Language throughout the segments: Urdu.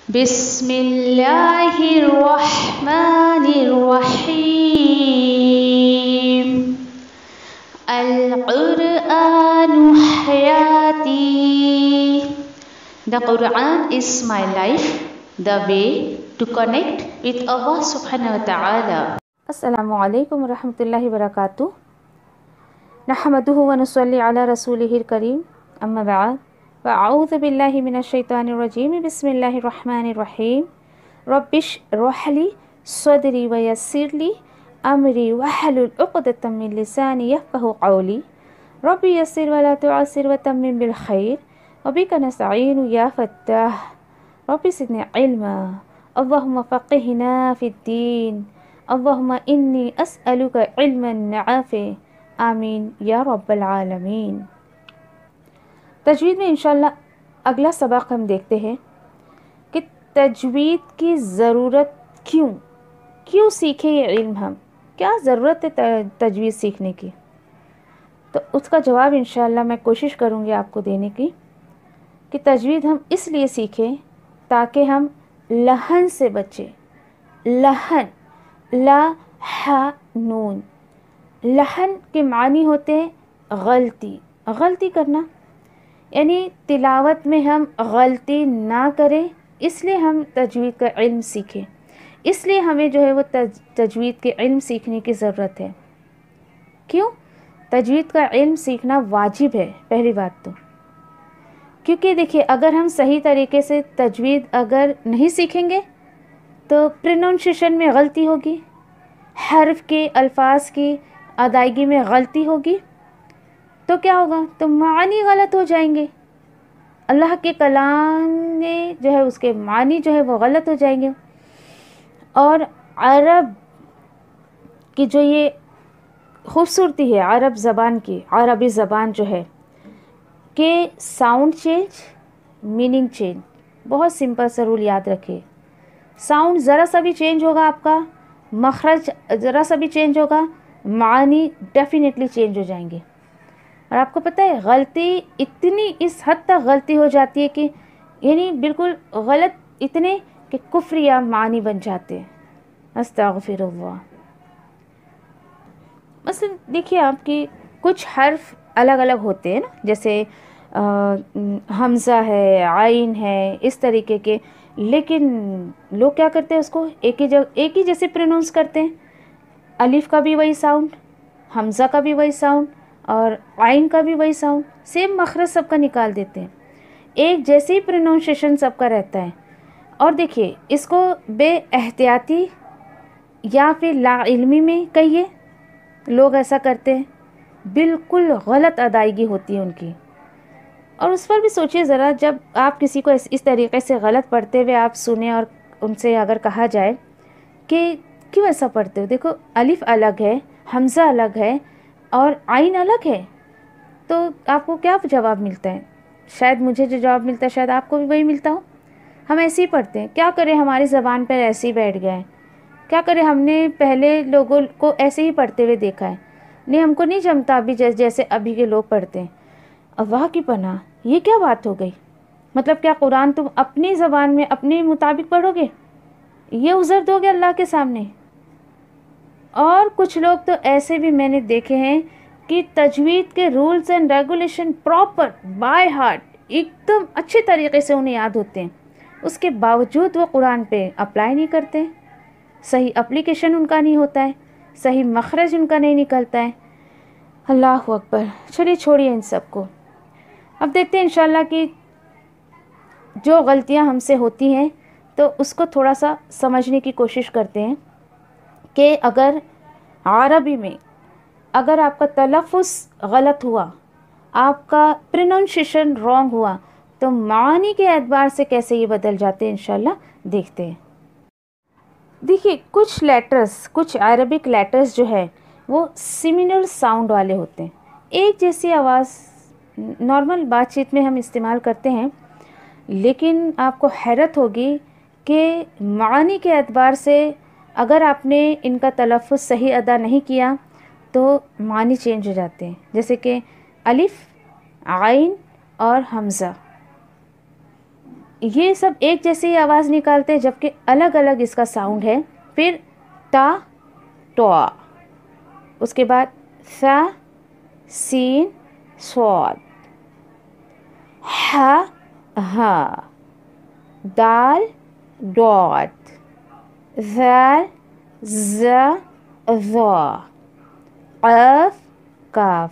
بسم اللہ الرحمن الرحیم القرآن حیاتی. The Quran is my life, the way to connect with Allah subhanahu wa ta'ala. السلام علیکم ورحمۃ اللہ وبرکاتہ. نحمدہ ونصلی علی رسولہ الکریم، اما بعد فاعوذ باللہ من الشیطان الرجیم. بسم اللہ الرحمن الرحیم. رب اشرح لی صدری ویسر لی امری واحلل عقدۃ من لسانی یفقہوا قولی. رب یسر ولا تعسر وتمم بالخیر وبک نستعین یا فتاح. رب زدنی علما اللہم فقہنا فی الدین. اللہم انی اسألک علما نافعا. آمین یا رب العالمین. تجوید میں انشاءاللہ اگلا سبق ہم دیکھتے ہیں کہ تجوید کی ضرورت کیوں سیکھیں یہ علم. ہم کیا ضرورت ہے تجوید سیکھنے کی؟ تو اس کا جواب انشاءاللہ میں کوشش کروں گی آپ کو دینے کی کہ تجوید ہم اس لیے سیکھیں تاکہ ہم لحن سے بچیں. لحن، لا ح نون. لحن کے معنی ہوتے ہیں غلطی کرنا، یعنی تلاوت میں ہم غلطی نہ کریں. اس لیے ہم تجوید کا علم سیکھیں، اس لیے ہمیں جو ہے وہ تجوید کے علم سیکھنے کی ضرورت ہے. کیوں؟ تجوید کا علم سیکھنا واجب ہے پہلی بات تو، کیونکہ دیکھیے اگر ہم صحیح طریقے سے تجوید اگر نہیں سیکھیں گے تو پروننسیشن میں غلطی ہوگی، حرف کے الفاظ کی ادائیگی میں غلطی ہوگی، تو کیا ہوگا؟ تو معنی غلط ہو جائیں گے. اللہ کے کلام میں جو ہے اس کے معنی جو ہے وہ غلط ہو جائیں گے. اور عرب کی جو یہ خوبصورتی ہے عرب زبان کی، عربی زبان جو ہے کہ ساؤنڈ چینج میننگ چینج. بہت سمپل سا رول یاد رکھے. ساؤنڈ ذرا سا بھی چینج ہوگا، آپ کا مخرج ذرا سا بھی چینج ہوگا، معانی ڈیفینیٹلی چینج ہو جائیں گے. اور آپ کو پتہ ہے غلطی اتنی اس حد تک غلطی ہو جاتی ہے کہ یعنی بالکل غلط اتنے کہ کفریہ معنی بن جاتے ہیں. استغفر اللہ. مثلا دیکھیے آپ کی کچھ حرف الگ الگ ہوتے ہیں نا، جیسے حمزہ ہے، عین ہے، اس طریقے کے، لیکن لوگ کیا کرتے ہیں اس کو ایک ہی جیسے پروننس کرتے ہیں. الف کا بھی وہی ساؤنڈ، حمزہ کا بھی وہی ساؤنڈ اور عین کا بھی وہی ساؤنڈ، سیم مخرج سب کا نکال دیتے ہیں، ایک جیسے ہی پروننسیشن سب کا رہتا ہے. اور دیکھیے اس کو بے احتیاطی یا پھر لا علمی میں کہیے لوگ ایسا کرتے ہیں، بالکل غلط ادائیگی ہوتی ہے ان کی. اور اس پر بھی سوچئے ذرا، جب آپ کسی کو اس طریقے سے غلط پڑھتے ہوئے آپ سنیں اور ان سے اگر کہا جائے کہ کیوں ایسا پڑھتے ہو، دیکھو الف الگ ہے، حمزہ الگ ہے اور عین الگ ہے، تو آپ کو کیا جواب ملتا ہے؟ شاید مجھے جو جواب ملتا ہے شاید آپ کو بھی وہی ملتا ہو. ہم ایسے ہی پڑھتے ہیں. کیا کریں، ہماری زبان پر ایسے ہی بیٹھ گئے ہیں. کیا کریں، ہم نے پہلے لوگوں کو ایسے ہی پڑھتے ہوئے دیکھا ہے، نہیں ہم کو نہیں جمتا ابھی جیسے ابھی کے لوگ پڑھتے ہیں. اللہ کی پناہ، یہ کیا بات ہو گئی؟ مطلب کیا قرآن تم اپنی زبان میں اپنے مطابق پڑھو گے؟ یہ عذر دو گے اللہ کے سامنے؟ اور کچھ لوگ تو ایسے بھی میں نے دیکھے ہیں کہ تجوید کے rules and regulation proper by heart ایک دم اچھے طریقے سے انہیں یاد ہوتے ہیں، اس کے باوجود وہ قرآن پہ اپلائی نہیں کرتے. صحیح اپلیکیشن ان کا نہیں ہوتا ہے، صحیح مخرج ان کا نہیں نکلتا ہے. اللہ اکبر. چلیے چھوڑیے ان سب کو. اب دیکھتے ہیں انشاءاللہ کہ جو غلطیاں ہم سے ہوتی ہیں تو اس کو تھوڑا سا سمجھنے کی کوشش کرتے ہیں کہ اگر عربی میں اگر آپ کا تلفظ غلط ہوا، آپ کا پروننسیشن رانگ ہوا، تو معنی کے اعتبار سے کیسے یہ بدل جاتے ہیں انشاءاللہ دیکھتے ہیں. دیکھیے کچھ عربک لیٹرز جو ہے وہ سیمینل ساؤنڈ والے ہوتے ہیں. ایک جیسی آواز نارمل بات چیت میں ہم استعمال کرتے ہیں، لیکن آپ کو حیرت ہوگی کہ معنی کے اعتبار سے اگر آپ نے ان کا تلفظ صحیح ادا نہیں کیا تو معنی چینج ہو جاتے ہیں. جیسے کہ الف، عین اور حمزہ، یہ سب ایک جیسی آواز نکالتے ہیں جبکہ الگ الگ اس کا ساؤنڈ ہے. پھر تا ٹوا، اس کے بعد ثا سین صاد، ہا ہا، دال ڈاٹ، ذال ذا ذا، قاف کاف.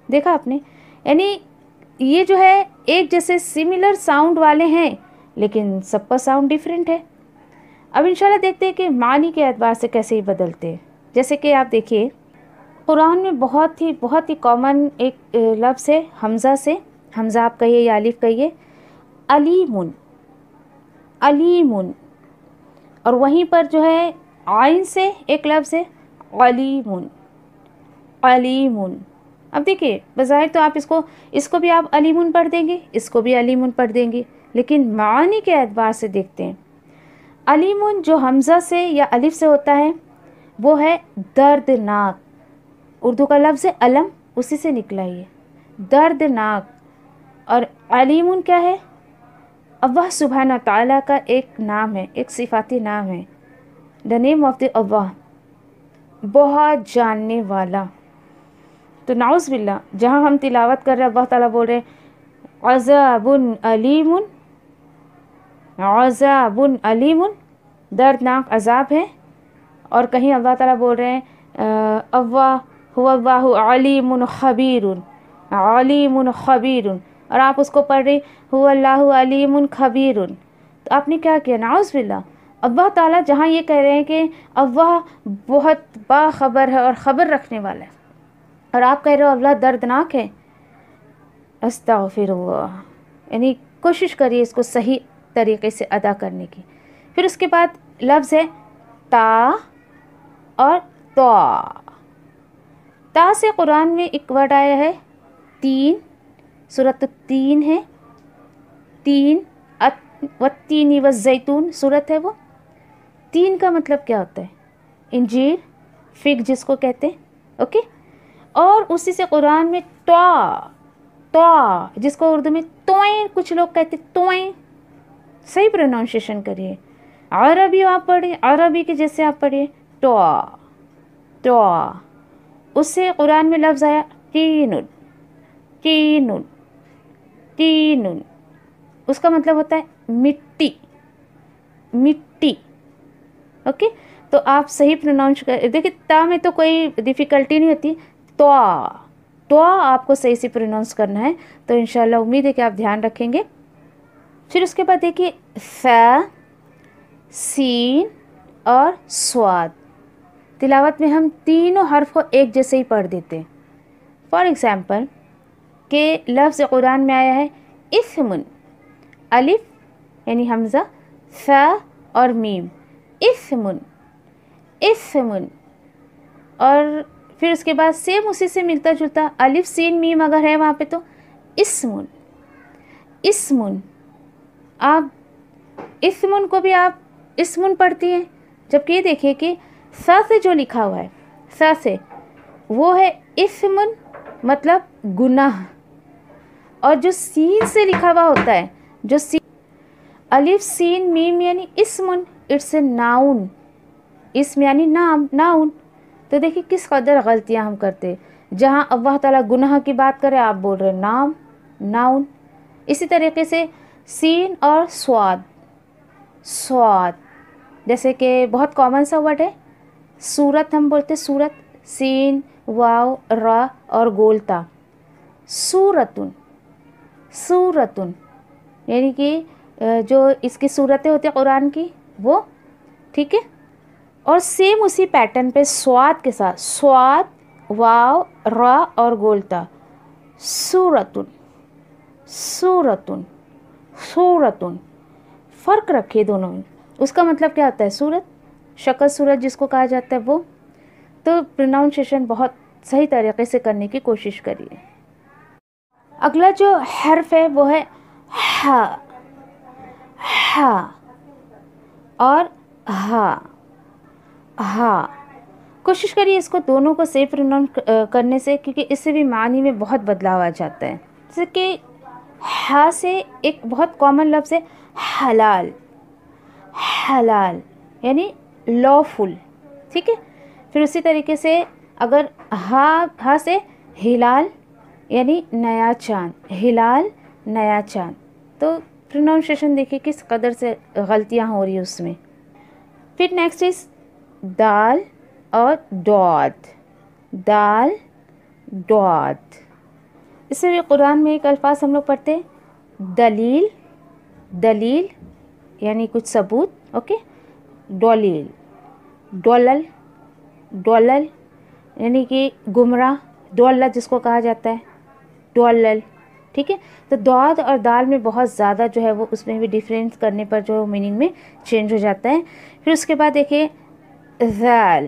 دیکھا آپ نے، یعنی یہ جو ہے ایک جیسے سملر ساؤنڈ والے ہیں لیکن سب کا ساؤنڈ ڈیفرنٹ ہے. اب انشاءاللہ دیکھتے ہیں کہ معنی کے اعتبار سے کیسے ہی بدلتے ہیں. جیسے کہ آپ دیکھیے قرآن میں بہت ہی کامن ایک لفظ ہے حمزہ سے. حمزہ آپ کہیے یا الف کہیے، علیمن، علیمن. اور وہیں پر جو ہے عین سے ایک لفظ ہے علیمن، علیمن. اب دیکھیے بظاہر تو آپ اس کو بھی آپ علیمن پڑھ دیں گے، اس کو بھی علیمن پڑھ دیں گے، لیکن معانی کے اعتبار سے دیکھتے ہیں. علیمن جو حمزہ سے یا الف سے ہوتا ہے وہ ہے دردناک. اردو کا لفظ ہے علم، اسی سے نکلا یہ دردناک. اور علیمن کیا ہے؟ اللہ سبحانہ تعالیٰ کا ایک نام ہے، ایک صفاتی نام ہے. دا نیم آف دی اللہ، بہت جاننے والا. تو نعوذ باللہ جہاں ہم تلاوت کر رہے ہیں اللہ تعالیٰ بول رہے ہیں عذاب علیم، عذاب علیم، دردناک عذاب ہے. اور کہیں اللہ تعالیٰ بول رہے ہیں اللہ هو اللہ علیم خبیر، علیم خبیر، اور آپ اس کو پڑھ رہے هو اللہ علیم خبیر. تو آپ نے کیا کیا؟ نعوذ باللہ. اللہ تعالیٰ جہاں یہ کہہ رہے ہیں کہ اللہ بہت باخبر ہے اور خبر رکھنے والا ہے، اور آپ کہہ رہے ہو اللہ دردناک ہے. استغفر اللہ. یعنی کوشش کریے اس کو صحیح طریقے سے ادا کرنے کی. پھر اس کے بعد لفظ ہے تا اور تا. تا سے قرآن میں ایک ورڈ آیا ہے تین، سورۃ التین ہے. تین، والتین والزیتون سورت ہے وہ. تین کا مطلب کیا ہوتا ہے؟ انجیر، فگ جس کو کہتے ہیں. اوکے. اور اسی سے قرآن میں تو، جس کو اردو میں توئیں کچھ لوگ کہتے توئیں. صحیح پروننسیشن کریے. عربی آپ پڑھیں، عربی کے جیسے آپ پڑھیے تو. اس سے قرآن میں لفظ آیا تینن، تینن، تینن. اس کا مطلب ہوتا ہے مٹی، مٹی. اوکے. تو آپ صحیح پروناؤنس کر دیکھیے. تا میں تو کوئی ڈیفیکلٹی نہیں ہوتی. تو آپ کو صحیح سے پروناؤنس کرنا ہے. تو انشاءاللہ امید ہے کہ آپ دھیان رکھیں گے. پھر اس کے بعد دیکھیے ثا، سین اور صاد. تلاوت میں ہم تینوں حرف کو ایک جیسے ہی پڑھ دیتے ہیں. فار ایگزامپل کہ لفظ قرآن میں آیا ہے اسمن، الف یعنی حمزہ، ثا اور میم، اسمن، اسمن. اور پھر اس کے بعد سیم اسی سے ملتا جلتا الف سین میم اگر ہے وہاں پہ تو اسمن، اسمن. آپ اسمن کو بھی آپ اسمن پڑھتی ہیں، جبکہ یہ دیکھیے کہ سا سے جو لکھا ہوا ہے، سا سے وہ ہے اسمن مطلب گناہ. اور جو سین سے لکھا ہوا ہوتا ہے، جو الف سین میم یعنی اسمن، اٹس اے ناؤن. اسم یعنی نام، ناؤن. تو دیکھیے کس قدر غلطیاں ہم کرتے. جہاں اللہ تعالیٰ گناہ کی بات کرے آپ بول رہے نام، ناؤن. اسی طریقے سے سین اور صاد، صاد جیسے کہ بہت کامن سا ورڈ ہے سورت، ہم بولتے سورت، سین واو را اور گولتا. سورتن، سورتن یعنی کہ جو اس کی صورتیں ہوتی ہیں قرآن کی وہ. ٹھیک ہے. اور سیم اسی پیٹرن پہ سواد کے ساتھ سواد واو را اور گولتا. سورتن، سورتن، سورتن. فرق رکھیے دونوں میں. اس کا مطلب کیا ہوتا ہے؟ صورت، شکل صورت جس کو کہا جاتا ہے وہ. تو پروناؤنسیشن بہت صحیح طریقے سے کرنے کی کوشش کریے. اگلا جو حرف ہے وہ ہے ہا، ہا اور ہا، ہا. کوشش کریے اس کو دونوں کو صحیح پروناؤنس کرنے سے، کیونکہ اس سے بھی معنی میں بہت بدلاؤ آ جاتا ہے. جیسے کہ ہا سے ایک بہت کامن لفظ ہے حلال، حلال یعنی لافل، ٹھیک ہے. پھر اسی طریقے سے اگر ہا سے ہلال یعنی نیا چاند، ہلال نیا چاند. تو پروناؤنسیشن دیکھیے کس قدر سے غلطیاں ہو رہی ہیں اس میں. پھر نیکسٹ از دال اور ڈاد، دال ڈاد. اس سے بھی قرآن میں ایک الفاظ ہم لوگ پڑھتے ہیں دلیل، دلیل یعنی کچھ ثبوت، اوکے. ڈولیل، ڈولل، ڈولل یعنی کہ گمراہ، ڈولل جس کو کہا جاتا ہے، ڈولل، ٹھیک ہے. تو داد اور دال میں بہت زیادہ جو ہے وہ اس میں بھی ڈیفرینس کرنے پر جو میننگ میں چینج ہو جاتا ہے. پھر اس کے بعد دیکھیں ذال،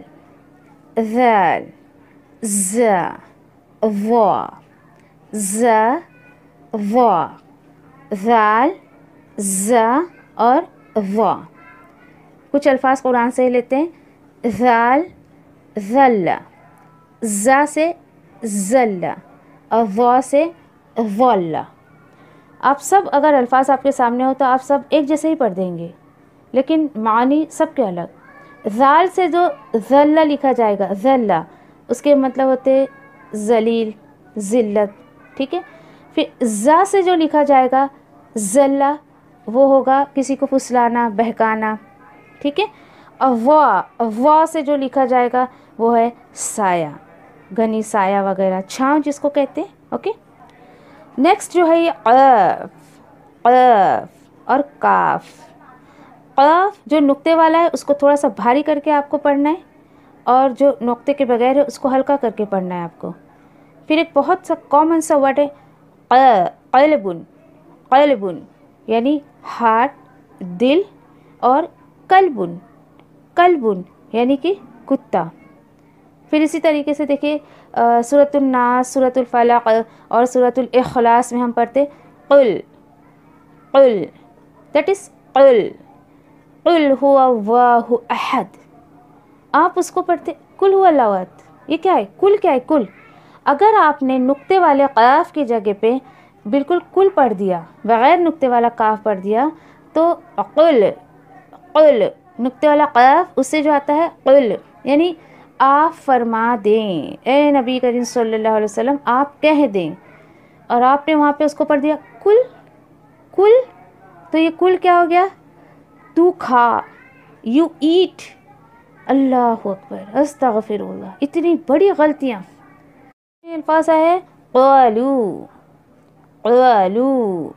ذال، ز، وا، ز، وا، ذال، ز اور وا. کچھ الفاظ قرآن سے لیتے ہیں. ذال، ذل، ز سے ذل اور وا سے ظل. آپ سب اگر الفاظ آپ کے سامنے ہو تو آپ سب ایک جیسے ہی پڑھ دیں گے، لیکن معنی سب کے الگ. ذال سے جو ذل لکھا جائے گا، ذل، اس کے مطلب ہوتے ذلیل، ذلت، ٹھیک ہے. پھر ز سے جو لکھا جائے گا ذل، وہ ہوگا کسی کو پھسلانا، بہکانا، ٹھیک ہے. اور وا سے جو لکھا جائے گا وہ ہے سایہ، گھنی سایہ وغیرہ، چھاؤں جس کو کہتے ہیں، اوکے. نیکسٹ جو ہے یہ قاف، قاف اور کاف. قاف جو نقطے والا ہے اس کو تھوڑا سا بھاری کر کے آپ کو پڑھنا ہے، اور جو نقطے کے بغیر ہے اس کو ہلکا کر کے پڑھنا ہے آپ کو. پھر ایک بہت سا کامن سا ورڈ ہے قلبن، قلبن یعنی ہارٹ، دل، اور قلبن، قلبن یعنی کہ کتا. پھر اسی طریقے سے دیکھیے سورۃ الناس، سورۃ الفلق اور سورۃ الاخلاص میں ہم پڑھتے قل، قل، دیٹ از قل، قل هو اللہ احد. آپ اس کو پڑھتے قل هو اللہ احد. یہ کیا ہے؟ کل کیا ہے؟ کل. اگر آپ نے نقطے والے قاف کی جگہ پہ بالکل کل پڑھ دیا، بغیر نقطے والا کاف پڑھ دیا، تو قل، قل نقطے والا قاف اس سے جو آتا ہے قل یعنی آپ فرما دیں، اے نبی کریم صلی اللہ علیہ وسلم آپ کہہ دیں. اور آپ نے وہاں پہ اس کو پڑھ دیا کل، کل. تو یہ کل کیا ہو گیا؟ تو کھا، یو ایٹ. اللہ اکبر، استغفر اللہ. اتنی بڑی غلطیاں. یہ الفاظ ہے قالو، قالو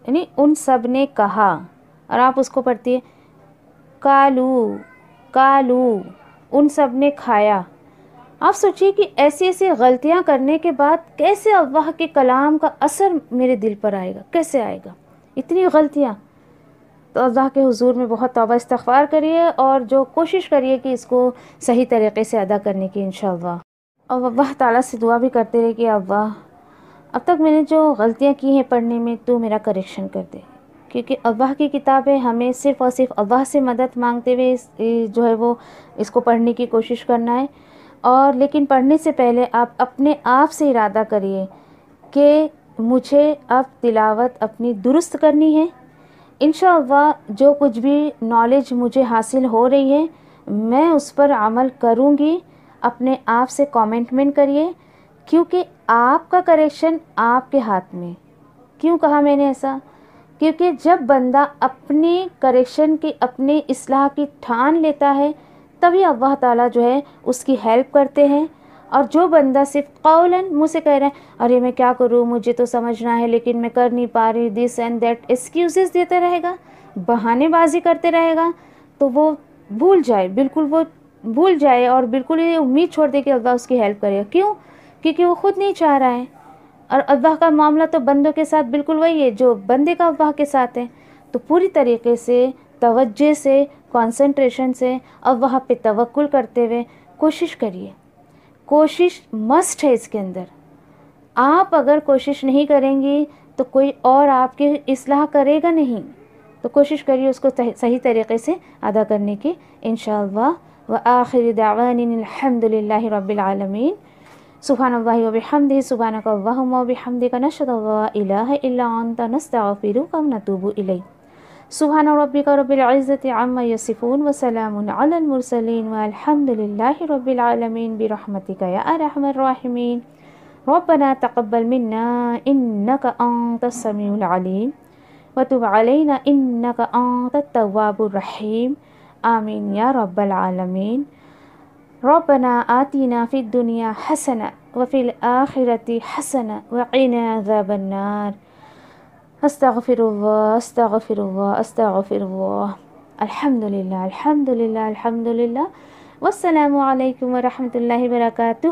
یعنی ان سب نے کہا، اور آپ اس کو پڑھتی ہے کالو، کالو ان سب نے کھایا. آپ سوچیے کہ ایسی ایسی غلطیاں کرنے کے بعد کیسے اللہ کے کلام کا اثر میرے دل پر آئے گا، کیسے آئے گا اتنی غلطیاں. تو اللہ کے حضور میں بہت توبہ استغفار کریے، اور جو کوشش کریے کہ اس کو صحیح طریقے سے ادا کرنے کی انشاءاللہ. اور اللہ تعالیٰ سے دعا بھی کرتے رہے کہ اللہ اب تک میں نے جو غلطیاں کی ہیں پڑھنے میں تو میرا کریکشن کر دے، کیونکہ اللہ کی کتاب ہے. ہمیں صرف اور صرف اللہ سے مدد مانگتے ہوئے جو ہے وہ اس کو پڑھنے کی کوشش کرنا ہے. اور لیکن پڑھنے سے پہلے آپ اپنے آپ سے ارادہ کریے کہ مجھے اب تلاوت اپنی درست کرنی ہے. انشاءاللہ جو کچھ بھی نالج مجھے حاصل ہو رہی ہے میں اس پر عمل کروں گی. اپنے آپ سے کامنٹمنٹ کریے، کیونکہ آپ کا کریکشن آپ کے ہاتھ میں. کیوں کہا میں نے ایسا؟ کیونکہ جب بندہ اپنی کریکشن کی، اپنی اصلاح کی ٹھان لیتا ہے تبھی اللہ تعالیٰ جو ہے اس کی ہیلپ کرتے ہیں. اور جو بندہ صرف قولاً منہ سے کہہ رہے ہیں ارے میں کیا کروں، مجھے تو سمجھنا ہے لیکن میں کر نہیں پا رہی، دس اینڈ دیٹ ایکسکیوزز دیتا رہے گا، بہانے بازی کرتے رہے گا، تو وہ بھول جائے، بالکل وہ بھول جائے اور بالکل یہ امید چھوڑ دے کہ اللہ اس کی ہیلپ کرے گا. کیوں؟ کیونکہ وہ خود نہیں چاہ رہا ہے. اور اللہ کا معاملہ تو بندوں کے ساتھ بالکل وہی ہے جو بندے کا اللہ کے ساتھ ہے. تو پوری طریقے سے توجہ سے، کنسنٹریشن سے اللہ پہ توکل کرتے ہوئے کوشش کریے. کوشش مسٹ ہے اس کے اندر. آپ اگر کوشش نہیں کریں گی تو کوئی اور آپ کی اصلاح کرے گا نہیں. تو کوشش کریے اس کو صحیح طریقے سے ادا کرنے کی انشاءاللہ. وآخر دعوان الحمد للہ رب العالمین. سبحان اللہ وبحمدہ، سبحانک اللہم وبحمدک، نشہد ان لا الہ الا انت، نستغفرک ونتوب الیک. سبحان ربک رب العزة عما یصفون وسلام علی المرسلین والحمد للہ رب العالمین برحمتک یا ارحم الراحمین. ربنا تقبل منا انک انت السمیع العلیم وتب علینا انک انت التواب الرحیم. آمین یا رب العالمین. ربنا آتنا فی الدنیا حسنہ وفی الآخرۃ حسنہ وقنا عذاب النار. استغفر اللہ استغفر اللہ استغفر اللہ. الحمدللہ الحمدللہ الحمدللہ. والسلام علیکم ورحمۃ اللہ وبرکاتہ.